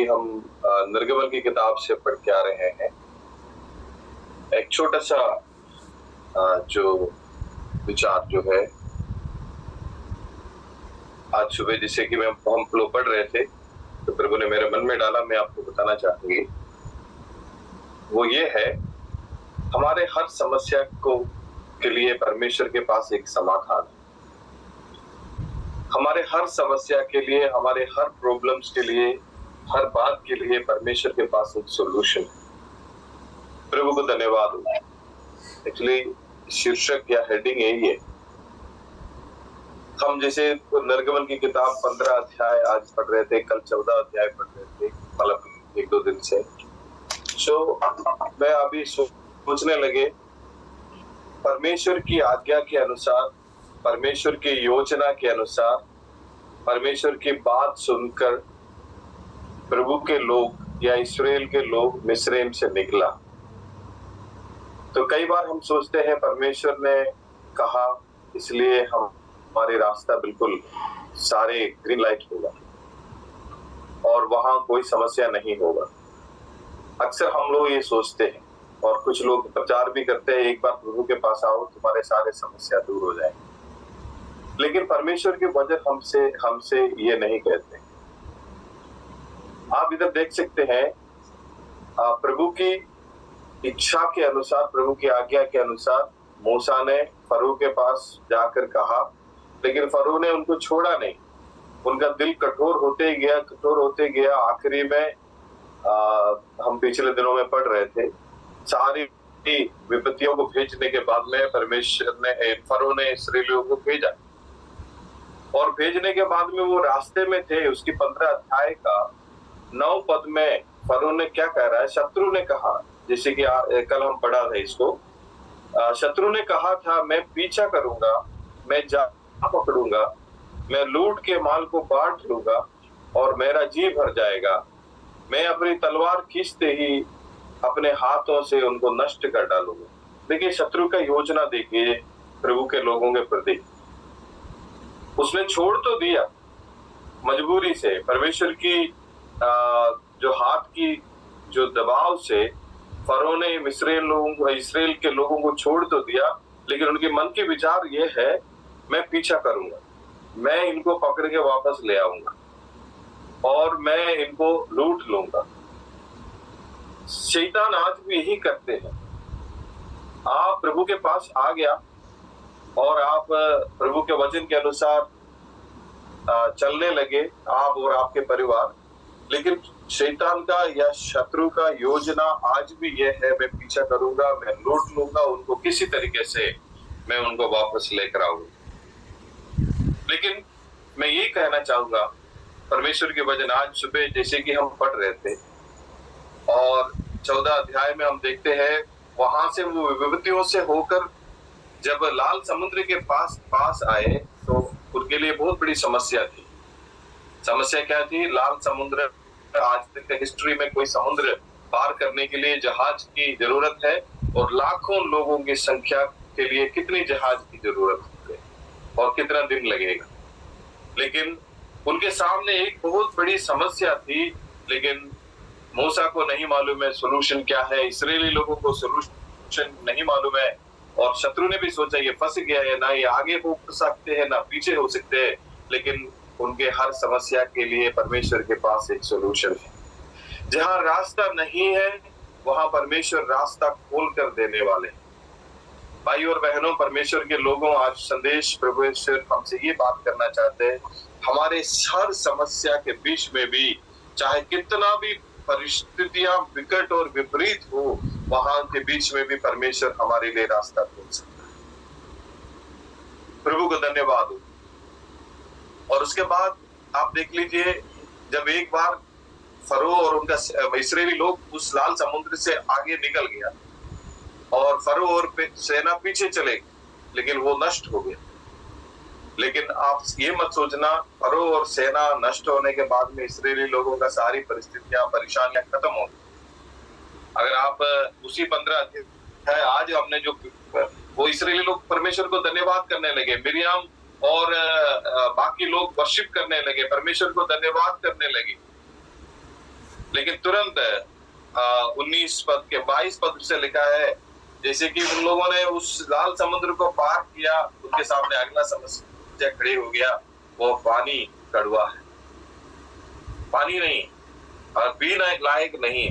कि हम निर्गमन की किताब से पढ़ के आ रहे हैं, एक छोटा सा जो विचार जो है आज सुबह जिसे कि हम लोग पढ़ रहे थे तो प्रभु ने मेरे मन में डाला, मैं आपको बताना चाहूंगी। वो ये है, हमारे हर समस्या को के लिए परमेश्वर के पास एक समाधान है। हमारे हर समस्या के लिए, हमारे हर प्रॉब्लम्स के लिए, हर बात के लिए परमेश्वर के पास एक सॉल्यूशन है। प्रभु को धन्यवाद हो। एक्चुअली शीर्षक या हेडिंग यही है। हम जैसे निर्गमन की किताब 15 अध्याय आज पढ़ रहे थे, कल 14 अध्याय पढ़ रहे थे, मतलब एक दो दिन से। मैं अभी सोचने लगे, परमेश्वर की आज्ञा के अनुसार, परमेश्वर की योजना के अनुसार, परमेश्वर की बात सुनकर प्रभु के लोग या इस्राएल के लोग मिस्रैम से निकला। तो कई बार हम सोचते हैं परमेश्वर ने कहा इसलिए हमारे रास्ता बिल्कुल सारे ग्रीन लाइट होगा और वहां कोई समस्या नहीं होगा। अक्सर हम लोग ये सोचते हैं और कुछ लोग प्रचार भी करते हैं, एक बार प्रभु के पास आओ तुम्हारे सारे समस्या दूर हो जाएंगे। लेकिन परमेश्वर के वचन हमसे ये नहीं कहते। आप इधर देख सकते हैं, प्रभु की इच्छा के अनुसार, प्रभु की आज्ञा के अनुसार मूसा ने फरो के पास जाकर कहा, लेकिन फरो ने उनको छोड़ा नहीं। उनका दिल कठोर होते गया। आखिरी में हम पिछले दिनों में पढ़ रहे थे, सारी विपत्तियों को भेजने के बाद में परमेश्वर ने, फरो ने इस्राएलियों को भेजा और भेजने के बाद में वो रास्ते में थे। उसकी 15 अध्याय का 9 पद में फरो ने क्या कह रहा है, शत्रु ने कहा, जैसे कि कल हम पढ़ा था इसको, शत्रु ने कहा था मैं पीछा करूंगा, मैं जा पकड़ूंगा, मैं लूट के माल को बांट लूंगा और मेरा जी भर जाएगा। मैं अपनी तलवार खींचते ही अपने हाथों से उनको नष्ट कर डालूंगा। देखिए शत्रु का योजना देखिए प्रभु के लोगों के प्रति। उसने छोड़ तो दिया मजबूरी से, परमेश्वर की जो हाथ की जो दबाव से फरो ने इस्राएल के लोगों को छोड़ तो दिया, लेकिन उनके मन के विचार ये है मैं पीछा करूंगा, मैं इनको पकड़ के वापस ले आऊंगा और मैं इनको लूट लूंगा। शैतान आज भी यही करते हैं। आप प्रभु के पास आ गया और आप प्रभु के वचन के अनुसार चलने लगे, आप और आपके परिवार, लेकिन शैतान का या शत्रु का योजना आज भी यह है मैं पीछा करूंगा, मैं लूट लूंगा, उनको किसी तरीके से मैं उनको वापस लेकर आऊंगा। लेकिन मैं ये कहना चाहूंगा, परमेश्वर के वचन आज सुबह जैसे कि हम पढ़ रहे थे और 14 अध्याय में हम देखते हैं, वहां से वो विपत्तियों से होकर जब लाल समुद्र के पास आए तो उनके लिए बहुत बड़ी समस्या थी। समस्या क्या थी? लाल समुद्र, आज तक की हिस्ट्री में कोई समुद्र पार करने के लिए जहाज की जरूरत है और लाखों लोगों की संख्या के लिए कितनी जहाज की जरूरत है और कितना दिन लगेगा। लेकिन उनके सामने एक बहुत बड़ी समस्या थी, लेकिन मूसा को नहीं मालूम है सोल्यूशन क्या है, इस्राएली लोगों को सोल्यूशन नहीं मालूम है और शत्रु ने भी सोचा ये फंस गया है, ना ये आगे हो सकते हैं ना पीछे हो सकते हैं। लेकिन उनके हर समस्या के लिए परमेश्वर के पास एक सोल्यूशन है। जहां रास्ता नहीं है वहां परमेश्वर रास्ता खोल कर देने वाले। भाई और बहनों, परमेश्वर के लोगों, आज संदेश परमेश्वर हमसे ये बात करना चाहते हैं, हमारे हर समस्या के बीच में भी, चाहे कितना भी परिस्थितियां विकट और विपरीत हो, वहां के बीच में भी परमेश्वर हमारे लिए रास्ता खोल सकता है। प्रभु को धन्यवाद हो। और उसके बाद आप देख लीजिए, जब एक बार फरो और उनका इस्राएली लोग उस लाल समुद्र से आगे निकल गया और फरो और सेना पीछे चले, लेकिन वो नष्ट हो गया। लेकिन आप ये मत सोचना फरो और सेना नष्ट होने के बाद में इस्राएली लोगों का सारी परिस्थितियां, परेशानियां खत्म हो गई। अगर आप उसी 15 अध्याय आज हमने जो, वो इस्राएली लोग परमेश्वर को धन्यवाद करने लगे, मिरियम और बाकी लोग वर्शिप करने लगे, परमेश्वर को धन्यवाद करने लगे। लेकिन तुरंत 19 पद के 22 पद से लिखा है, जैसे कि उन लोगों ने उस लाल समुद्र को पार किया, उनके सामने अगला समस्या खड़ी हो गया, वो पानी कड़वा है, पानी नहीं और पीने लायक नहीं।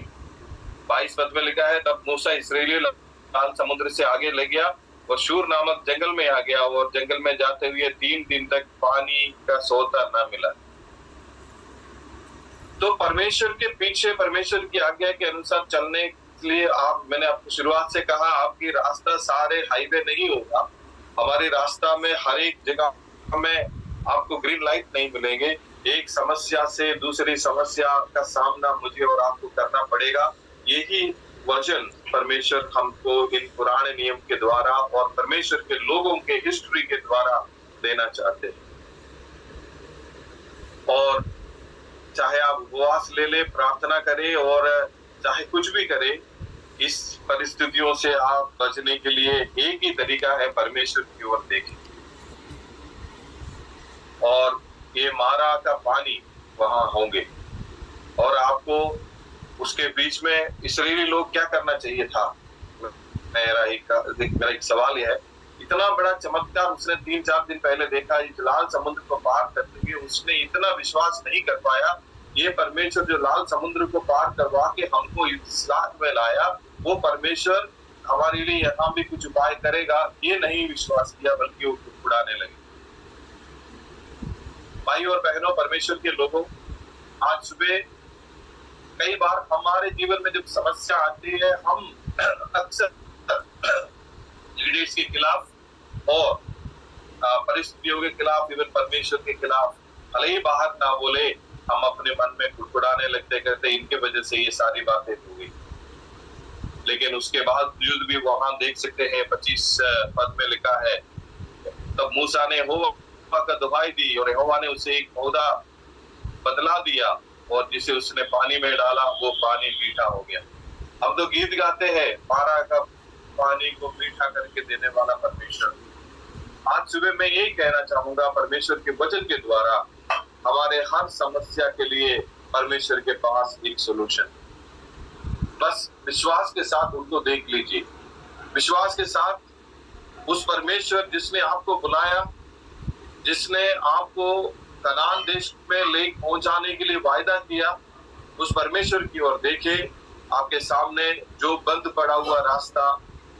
22 पद में लिखा है, तब मूसा इस्राएली लाल समुद्र से आगे ले गया और शूर नामक जंगल में आ गया, और जंगल में जाते हुए 3 दिन तक पानी का सोता न मिला। तो परमेश्वर के पीछे परमेश्वर की आज्ञा के अनुसार चलने के लिए मैंने आपको शुरुआत से कहा, आपकी रास्ता सारे हाईवे नहीं होगा। हमारे रास्ता में हर एक जगह में आपको ग्रीन लाइट नहीं मिलेंगे। एक समस्या से दूसरी समस्या का सामना मुझे और आपको करना पड़ेगा। यही वचन परमेश्वर हमको इन पुराने नियम के द्वारा और परमेश्वर के लोगों के हिस्ट्री के द्वारा देना चाहते हैं। और चाहे आप उपवास ले ले, प्रार्थना करें और चाहे कुछ भी करें, इस परिस्थितियों से आप बचने के लिए एक ही तरीका है, परमेश्वर की ओर देखें। और ये मारा का पानी वहां होंगे और आपको उसके बीच में इस्राएली लोग क्या करना चाहिए था? मेरा एक सवाल यह है, इतना बड़ा चमत्कार उसने 3-4 दिन पहले देखा, इस लाल समुद्र को पार करते हुए उसने इतना विश्वास नहीं कर पाया। ये परमेश्वर जो लाल समुद्र को पार करवा के हमको इस लाख में लाया, वो परमेश्वर हमारे लिए यहाँ भी कुछ उपाय करेगा, ये नहीं विश्वास किया, बल्कि वो उड़ाने लगे। भाई और बहनों, परमेश्वर के लोगों, आज सुबह कई बार हमारे जीवन में जब समस्या आती है, हम अक्सर लीडर्स के खिलाफ और परिस्थितियों के खिलाफ, इवन परमेश्वर के खिलाफ भले ही बाहर ना बोले, हम अपने मन में कुड़कुड़ाने लगते करते इनके वजह से ये सारी बातें हो गई। लेकिन उसके बावजूद भी वहां देख सकते हैं 25 पद में लिखा है, तब मूसा ने यहोवा का दुहाई दी और यहोवा ने उसे एक पौधा बदला दिया और जिसे उसने पानी में डाला वो पानी मीठा हो गया। हम तो गीत गाते हैं, मारा का पानी को मीठा करके देने वाला परमेश्वर। आज सुबह मैं यही कहना चाहूंगा, परमेश्वर के वचन के द्वारा हमारे हर समस्या के लिए परमेश्वर के पास एक सॉल्यूशन। बस विश्वास के साथ उनको देख लीजिए, विश्वास के साथ उस परमेश्वर जिसने आपको बुलाया, जिसने आपको कनान देश में ले पहुंचाने के लिए वायदा किया, उस परमेश्वर की ओर देखे। आपके सामने जो बंद पड़ा हुआ रास्ता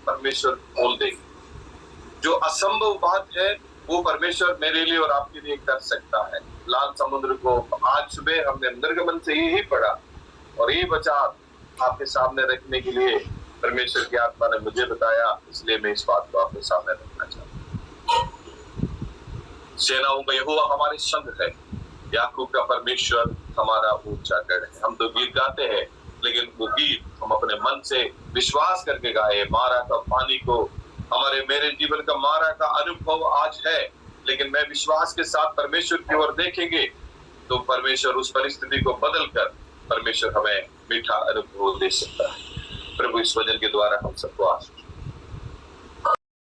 परमेश्वर खोल देंगे। जो असंभव बात है वो परमेश्वर मेरे लिए और आपके लिए कर सकता है। लाल समुद्र को आज सुबह हमने निर्गमन से ही पढ़ा और ये विचार आपके सामने रखने के लिए परमेश्वर की आत्मा ने मुझे बताया, इसलिए मैं इस बात को आपके सामने रखना चाहता हूँ। सेनाओं का यहोवा हमारे संग है, याकूब का परमेश्वर हमारा ऊंचा गढ़ है। हम तो गीत गाते हैं, लेकिन वो गीत हम अपने मन से विश्वास करके गाए। मारा का पानी को मेरे जीवन का मारा का अनुभव आज है, लेकिन मैं विश्वास के साथ परमेश्वर की ओर देखेंगे तो परमेश्वर उस परिस्थिति को बदल कर परमेश्वर हमें मीठा अनुभव दे सकता है। प्रभु इस वचन के द्वारा हम सबको आशीष